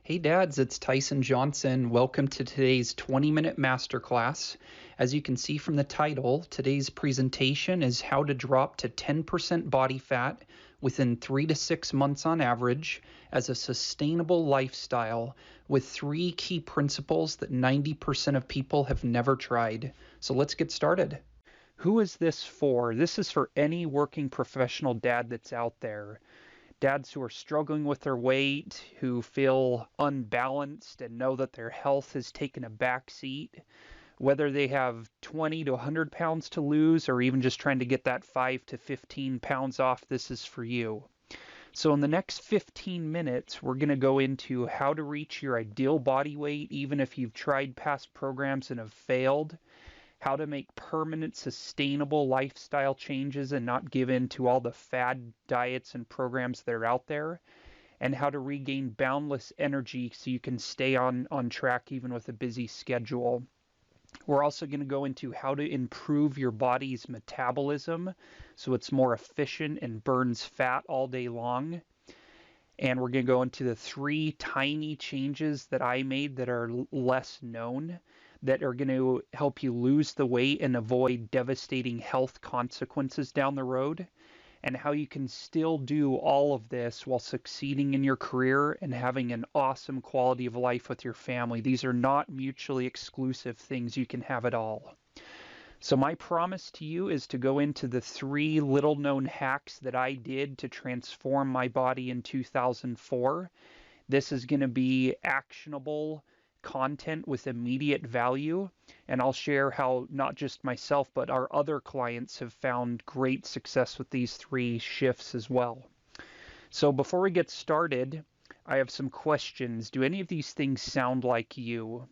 Hey dads, it's Tyson Johnson. Welcome to today's 20-minute masterclass. As you can see from the title, today's presentation is how to drop to 10% body fat within 3 to 6 months on average as a sustainable lifestyle with 3 key principles that 90% of people have never tried. So let's get started. Who is this for? This is for any working professional dad that's out there. Dads who are struggling with their weight, who feel unbalanced and know that their health has taken a back seat, whether they have 20 to 100 pounds to lose or even just trying to get that 5 to 15 pounds off, this is for you. So in the next 15 minutes, we're going to go into how to reach your ideal body weight, even if you've tried past programs and have failed, how to make permanent, sustainable lifestyle changes and not give in to all the fad diets and programs that are out there, and how to regain boundless energy so you can stay on track even with a busy schedule. We're also going to go into how to improve your body's metabolism so it's more efficient and burns fat all day long. And we're going to go into the 3 tiny changes that I made that are less known that are going to help you lose the weight and avoid devastating health consequences down the road, and how you can still do all of this while succeeding in your career and having an awesome quality of life with your family. These are not mutually exclusive things. You can have it all. So my promise to you is to go into the 3 little-known hacks that I did to transform my body in 2004. This is going to be actionable content with immediate value, and I'll share how not just myself but our other clients have found great success with these 3 shifts as well. So before we get started, I have some questions. Do any of these things sound like you?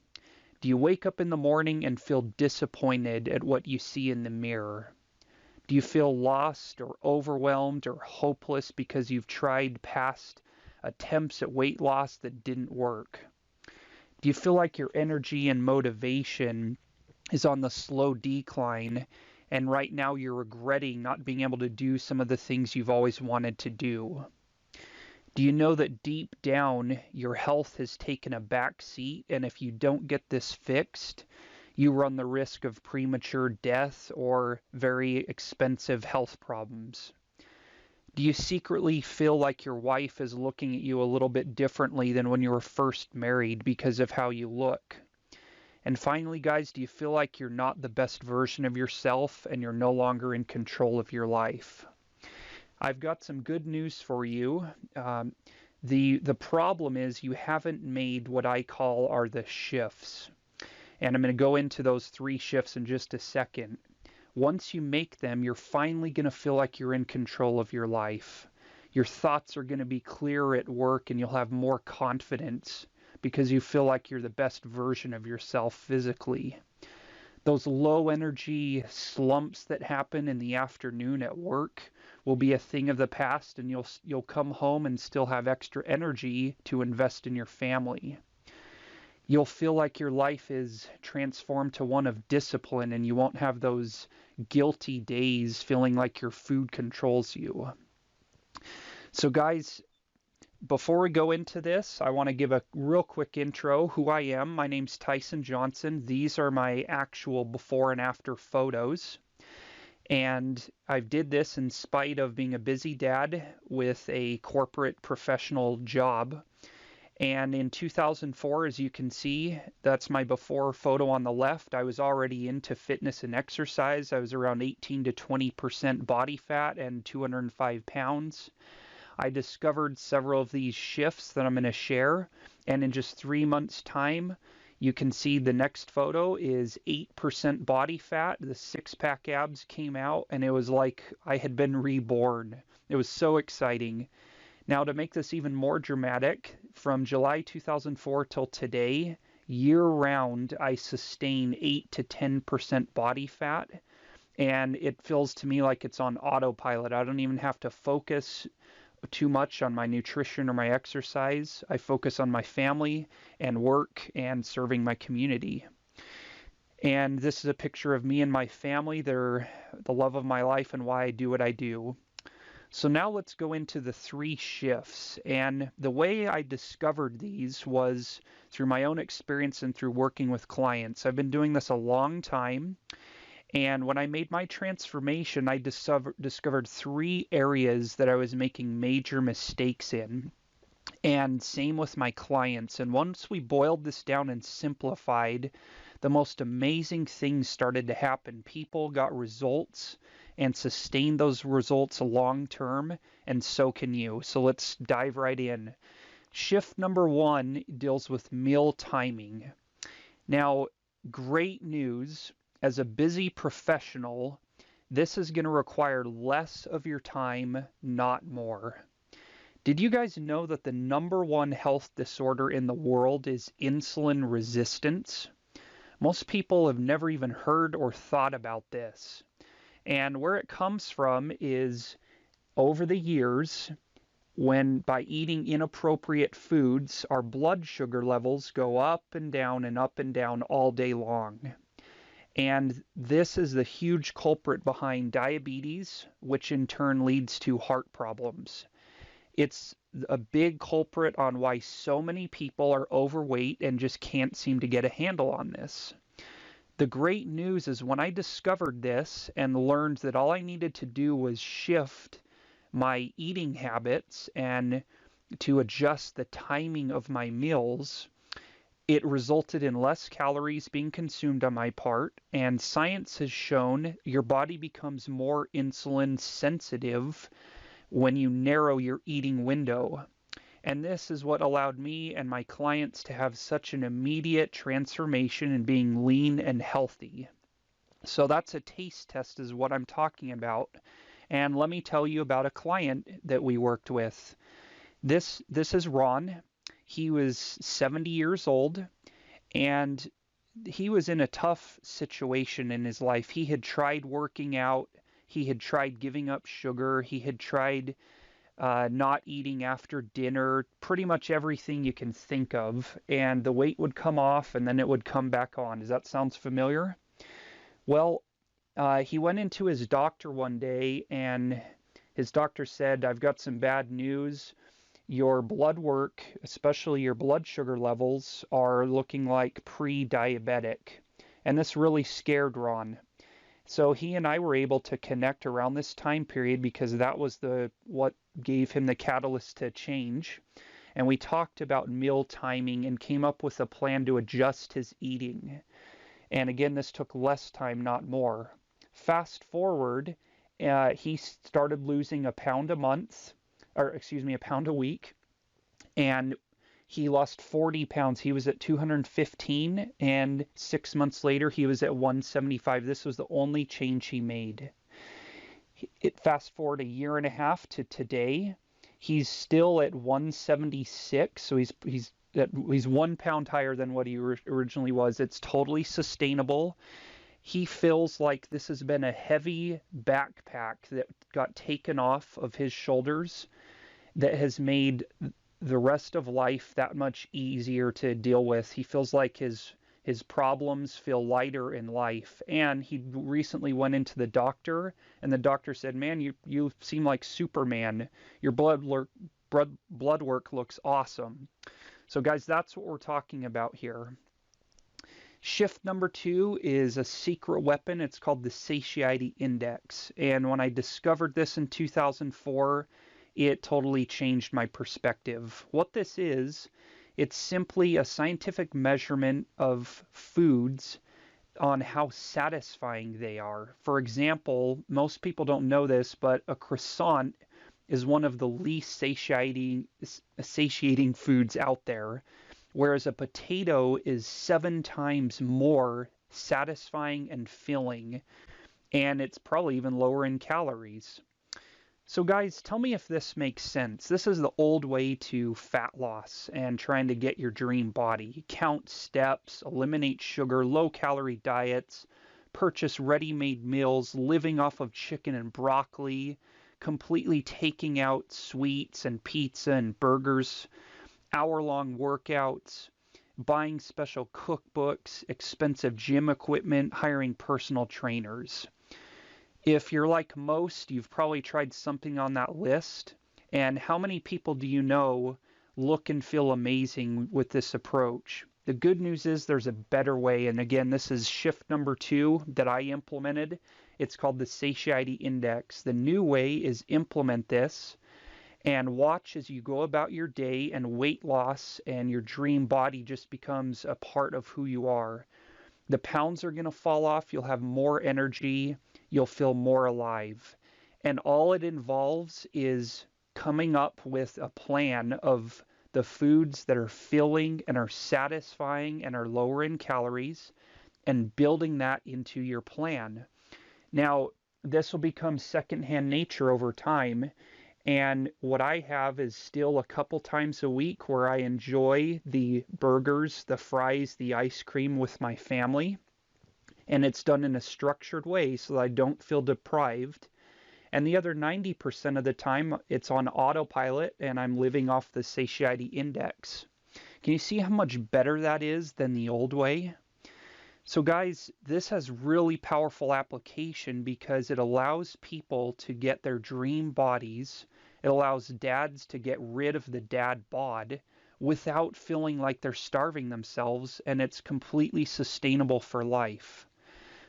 Do you wake up in the morning and feel disappointed at what you see in the mirror? Do you feel lost or overwhelmed or hopeless because you've tried past attempts at weight loss that didn't work? Do you feel like your energy and motivation is on the slow decline, and right now you're regretting not being able to do some of the things you've always wanted to do? Do you know that deep down your health has taken a back seat, and if you don't get this fixed, you run the risk of premature death or very expensive health problems? Do you secretly feel like your wife is looking at you a little bit differently than when you were first married because of how you look? And finally, guys, do you feel like you're not the best version of yourself and you're no longer in control of your life? I've got some good news for you. The problem is you haven't made what I call are the shifts. And I'm going to go into those 3 shifts in just a second. Once you make them, you're finally going to feel like you're in control of your life. Your thoughts are going to be clearer at work and you'll have more confidence because you feel like you're the best version of yourself physically. Those low energy slumps that happen in the afternoon at work will be a thing of the past, and you'll come home and still have extra energy to invest in your family. You'll feel like your life is transformed to one of discipline, and you won't have those guilty days feeling like your food controls you. So guys, before we go into this, I want to give a real quick intro who I am. My name's Tyson Johnson. These are my actual before and after photos. And I did this in spite of being a busy dad with a corporate professional job. And in 2004, as you can see, that's my before photo on the left. I was already into fitness and exercise. I was around 18 to 20% body fat and 205 pounds. I discovered several of these shifts that I'm going to share, and in just 3 months' time, you can see the next photo is 8% body fat. The 6-pack abs came out, and it was like I had been reborn. It was so exciting. Now, to make this even more dramatic, from July 2004 till today, year-round, I sustain 8 to 10% body fat, and it feels to me like it's on autopilot. I don't even have to focus too much on my nutrition or my exercise. I focus on my family and work and serving my community. And this is a picture of me and my family. They're the love of my life and why I do what I do. So now let's go into the 3 shifts. And the way I discovered these was through my own experience and through working with clients. I've been doing this a long time. And when I made my transformation, I discovered 3 areas that I was making major mistakes in. And same with my clients. And once we boiled this down and simplified, the most amazing things started to happen. People got results and sustained those results long term, and so can you. So let's dive right in. Shift number 1 deals with meal timing. Now, great news. As a busy professional, this is going to require less of your time, not more. Did you guys know that the number 1 health disorder in the world is insulin resistance? Most people have never even heard or thought about this. And where it comes from is over the years, when by eating inappropriate foods, our blood sugar levels go up and down all day long. And this is the huge culprit behind diabetes, which in turn leads to heart problems. It's a big culprit on why so many people are overweight and just can't seem to get a handle on this. The great news is when I discovered this and learned that all I needed to do was shift my eating habits and to adjust the timing of my meals, it resulted in less calories being consumed on my part, and science has shown your body becomes more insulin sensitive when you narrow your eating window. And this is what allowed me and my clients to have such an immediate transformation in being lean and healthy. So that's a taste test is what I'm talking about. And let me tell you about a client that we worked with. This is Ron. He was 70 years old, and he was in a tough situation in his life. He had tried working out. He had tried giving up sugar. He had tried not eating after dinner, pretty much everything you can think of. And the weight would come off and then it would come back on. Does that sound familiar? Well, he went into his doctor one day and his doctor said, "I've got some bad news. Your blood work, especially your blood sugar levels, are looking like pre-diabetic." And this really scared Ron. So he and I were able to connect around this time period because that was what gave him the catalyst to change. And we talked about meal timing and came up with a plan to adjust his eating. And again, this took less time, not more. Fast forward, he started losing a pound a week, and he lost 40 pounds. He was at 215, and 6 months later, he was at 175. This was the only change he made. Fast forward a year and a half to today, he's still at 176, so he's 1 pound higher than what he originally was. It's totally sustainable. He feels like this has been a heavy backpack that got taken off of his shoulders that has made the rest of life that much easier to deal with. He feels like his problems feel lighter in life. And he recently went into the doctor, and the doctor said, "Man, you seem like Superman. Your blood work looks awesome." So guys, that's what we're talking about here. Shift number 2 is a secret weapon. It's called the satiety index. And when I discovered this in 2004, it totally changed my perspective. What this is, it's simply a scientific measurement of foods on how satisfying they are. For example, most people don't know this, but a croissant is one of the least satiating foods out there, whereas a potato is 7 times more satisfying and filling, and it's probably even lower in calories. So guys, tell me if this makes sense. This is the old way to fat loss and trying to get your dream body. Count steps, eliminate sugar, low-calorie diets, purchase ready-made meals, living off of chicken and broccoli, completely taking out sweets and pizza and burgers, hour-long workouts, buying special cookbooks, expensive gym equipment, hiring personal trainers. If you're like most, you've probably tried something on that list. And how many people do you know look and feel amazing with this approach? The good news is there's a better way. And again, this is shift number 2 that I implemented. It's called the satiety index. The new way is implement this and watch as you go about your day, and weight loss and your dream body just becomes a part of who you are. The pounds are going to fall off. You'll have more energy. You'll feel more alive. And all it involves is coming up with a plan of the foods that are filling and are satisfying and are lower in calories, and building that into your plan. Now, this will become secondhand nature over time. And what I have is still a couple times a week where I enjoy the burgers, the fries, the ice cream with my family. And it's done in a structured way so that I don't feel deprived. And the other 90% of the time, it's on autopilot and I'm living off the satiety index. Can you see how much better that is than the old way? So guys, this has really powerful application because it allows people to get their dream bodies. It allows dads to get rid of the dad bod without feeling like they're starving themselves, and it's completely sustainable for life.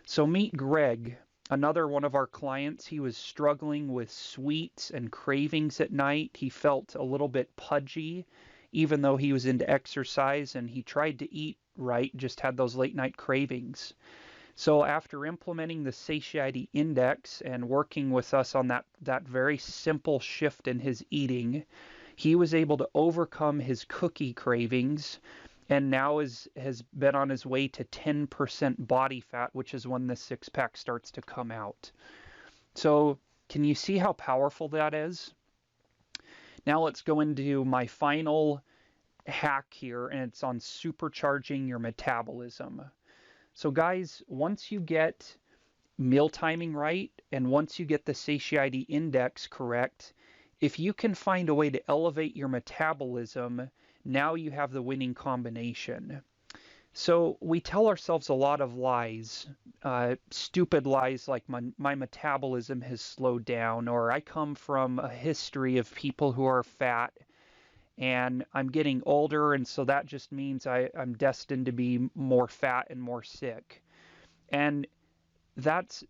So meet Greg, another one of our clients. He was struggling with sweets and cravings at night. He felt a little bit pudgy, even though he was into exercise, and he tried to eat right, just had those late night cravings. So after implementing the satiety index and working with us on that very simple shift in his eating, he was able to overcome his cookie cravings, and now has been on his way to 10% body fat, which is when the six-pack starts to come out. So can you see how powerful that is? Now let's go into my final hack here, and it's on supercharging your metabolism. So guys, once you get meal timing right, and once you get the satiety index correct, if you can find a way to elevate your metabolism, now you have the winning combination. So we tell ourselves a lot of lies, stupid lies like my metabolism has slowed down, or I come from a history of people who are fat, and I'm getting older, and so that just means I'm destined to be more fat and more sick. And that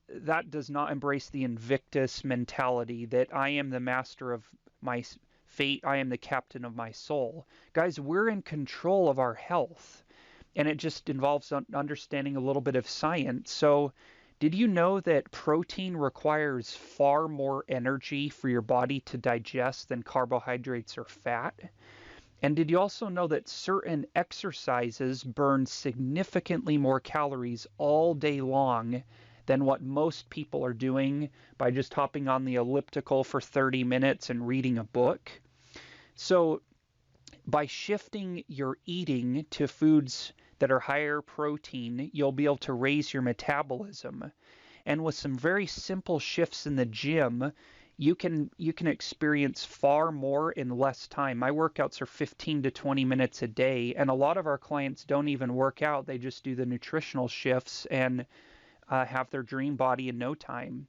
does not embrace the Invictus mentality that I am the master of my fate, I am the captain of my soul. Guys, we're in control of our health, and it just involves understanding a little bit of science. So did you know that protein requires far more energy for your body to digest than carbohydrates or fat? And did you also know that certain exercises burn significantly more calories all day long than what most people are doing by just hopping on the elliptical for 30 minutes and reading a book? So by shifting your eating to foods that are higher protein, you'll be able to raise your metabolism. And with some very simple shifts in the gym, you can experience far more in less time. My workouts are 15 to 20 minutes a day, and a lot of our clients don't even work out. They just do the nutritional shifts and have their dream body in no time.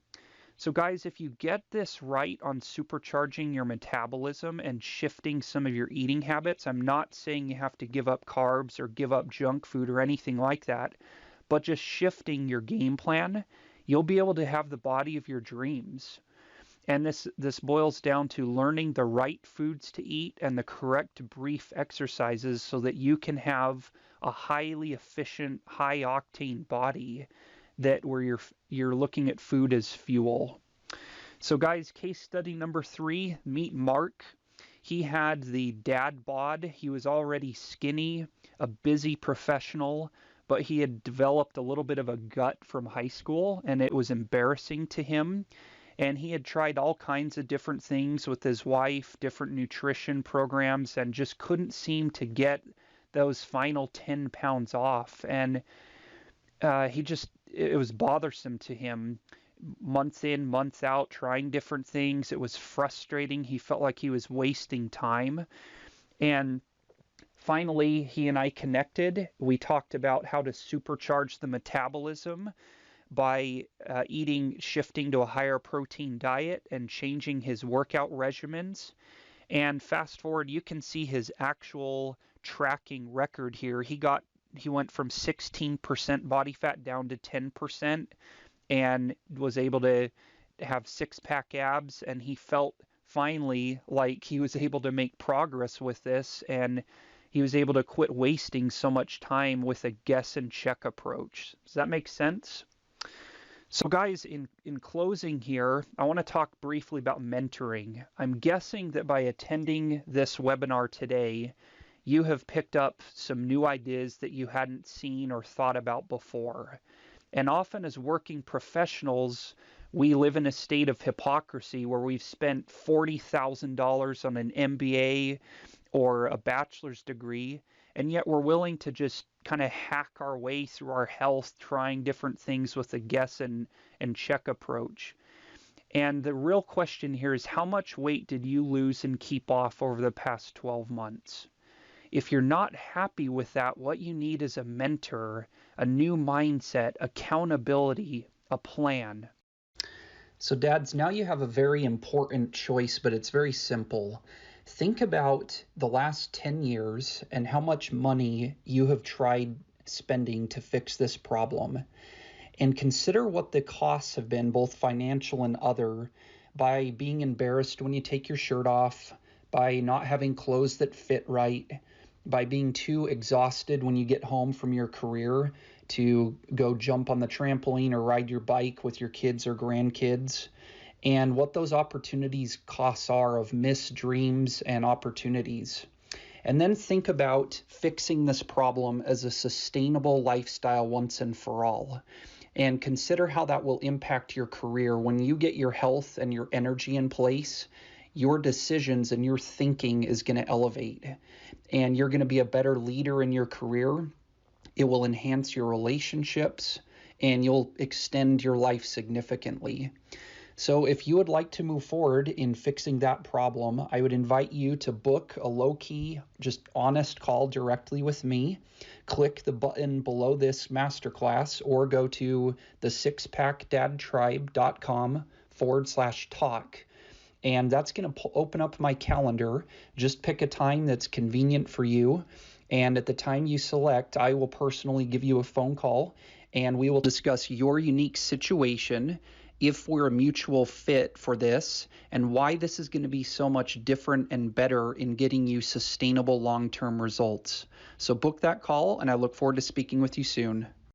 So guys, if you get this right on supercharging your metabolism and shifting some of your eating habits, I'm not saying you have to give up carbs or give up junk food or anything like that, but just shifting your game plan, you'll be able to have the body of your dreams. And this boils down to learning the right foods to eat and the correct brief exercises so that you can have a highly efficient, high octane body that where you're looking at food as fuel. So guys, case study number 3, meet Mark. He had the dad bod. He was already skinny, a busy professional, but he had developed a little bit of a gut from high school, and it was embarrassing to him. And he had tried all kinds of different things with his wife, different nutrition programs, and just couldn't seem to get those final 10 pounds off. And it was bothersome to him, months in, months out, trying different things. It was frustrating. He felt like he was wasting time. And finally, he and I connected. We talked about how to supercharge the metabolism. by shifting to a higher protein diet and changing his workout regimens. And fast forward, you can see his actual tracking record here. He went from 16% body fat down to 10% and was able to have six-pack abs, and he felt finally like he was able to make progress with this, and he was able to quit wasting so much time with a guess and check approach. Does that make sense? So guys, in closing here, I want to talk briefly about mentoring. I'm guessing that by attending this webinar today, you have picked up some new ideas that you hadn't seen or thought about before. And often as working professionals, we live in a state of hypocrisy where we've spent $40,000 on an MBA or a bachelor's degree, and yet we're willing to just kind of hack our way through our health, trying different things with a guess and check approach. And the real question here is, how much weight did you lose and keep off over the past 12 months? If you're not happy with that, what you need is a mentor, a new mindset, accountability, a plan. So dads, now you have a very important choice, but it's very simple. Think about the last 10 years and how much money you have tried spending to fix this problem. And consider what the costs have been, both financial and other, by being embarrassed when you take your shirt off, by not having clothes that fit right, by being too exhausted when you get home from your career to go jump on the trampoline or ride your bike with your kids or grandkids, and what those opportunities costs are of missed dreams and opportunities. And then think about fixing this problem as a sustainable lifestyle once and for all. And consider how that will impact your career. When you get your health and your energy in place, your decisions and your thinking is going to elevate. And you're going to be a better leader in your career. It will enhance your relationships, and you'll extend your life significantly. So if you would like to move forward in fixing that problem, I would invite you to book a low-key, just honest call directly with me. Click the button below this masterclass or go to the sixpackdadtribe.com/talk. And that's going to open up my calendar. Just pick a time that's convenient for you. And at the time you select, I will personally give you a phone call, and we will discuss your unique situation, if we're a mutual fit for this, and why this is going to be so much different and better in getting you sustainable long-term results. So book that call, and I look forward to speaking with you soon.